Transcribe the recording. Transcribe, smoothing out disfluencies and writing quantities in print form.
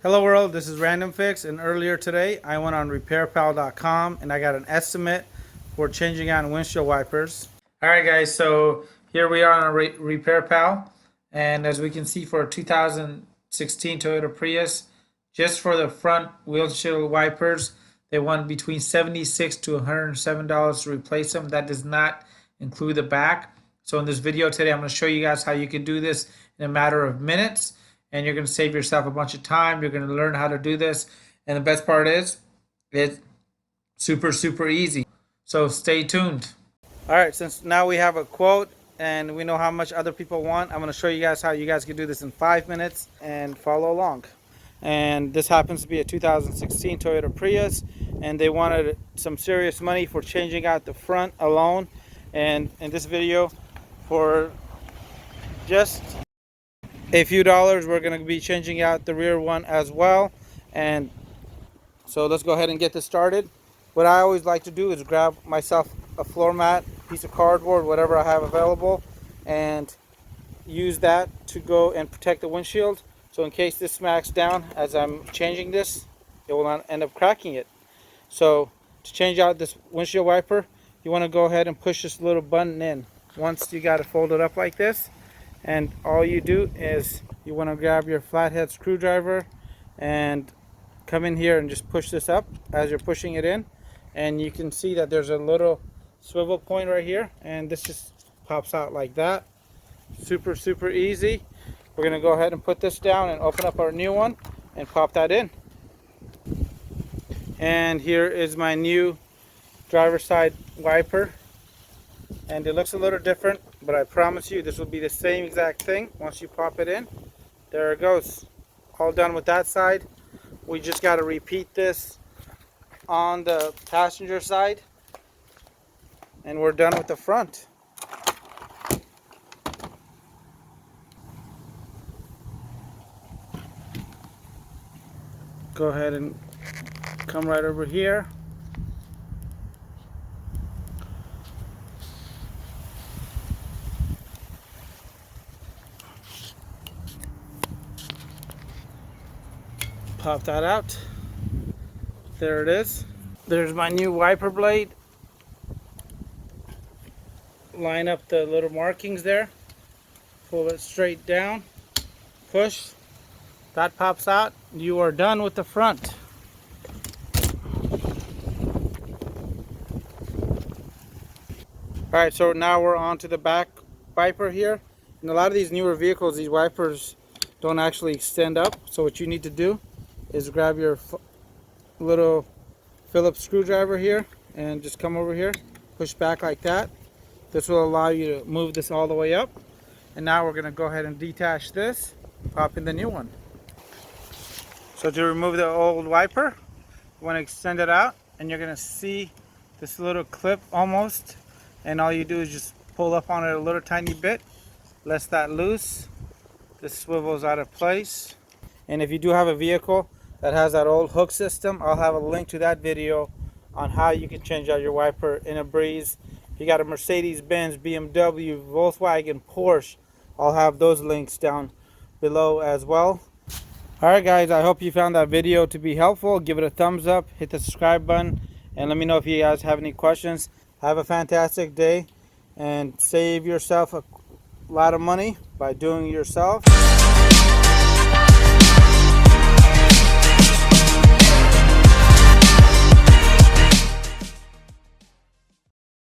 Hello world, this is Random Fix, and earlier today I went on repairpal.com and I got an estimate for changing out windshield wipers. Alright guys, so here we are on RepairPal, and as we can see, for a 2016 Toyota Prius, just for the front windshield wipers, they want between $76 to $107 to replace them. That does not include the back. So in this video today, I'm going to show you guys how you can do this in a matter of minutes. And you're going to save yourself a bunch of time. You're going to learn how to do this. And the best part is, it's super easy. So stay tuned. All right, since now we have a quote and we know how much other people want, I'm going to show you guys how you guys can do this in 5 minutes and follow along. And this happens to be a 2016 Toyota Prius, and they wanted some serious money for changing out the front alone. And in this video, for just a few dollars, we're going to be changing out the rear one as well. And so let's go ahead and get this started. What I always like to do is grab myself a floor mat, piece of cardboard, whatever I have available, and use that to go and protect the windshield. So in case this smacks down as I'm changing this, it will not end up cracking it. So to change out this windshield wiper, you want to go ahead and push this little button in. Once you got it folded up like this, and all you do is you want to grab your flathead screwdriver and come in here and just push this up as you're pushing it in. And you can see that there's a little swivel point right here, and this just pops out like that. Super easy. We're going to go ahead and put this down and open up our new one and pop that in. And here is my new driver's side wiper. And it looks a little different, but I promise you this will be the same exact thing once you pop it in. There it goes. All done with that side. We just got to repeat this on the passenger side, and we're done with the front. Go ahead and come right over here. Pop that out. There it is. There's my new wiper blade. Line up the little markings there. Pull it straight down. Push. That pops out. You are done with the front. Alright, so now we're on to the back wiper here. In a lot of these newer vehicles, these wipers don't actually extend up. So what you need to do is grab your little Phillips screwdriver here and just come over here, push back like that. This will allow you to move this all the way up. And now we're going to go ahead and detach this, pop in the new one. So to remove the old wiper, you want to extend it out, and you're going to see this little clip almost, and all you do is just pull up on it a little tiny bit, let that loose. This swivels out of place. And if you do have a vehicle that has that old hook system, I'll have a link to that video on how you can change out your wiper in a breeze. If you got a Mercedes-Benz, BMW, Volkswagen, Porsche, I'll have those links down below as well. Alright guys, I hope you found that video to be helpful. Give it a thumbs up, hit the subscribe button, and let me know if you guys have any questions. Have a fantastic day, and save yourself a lot of money by doing it yourself.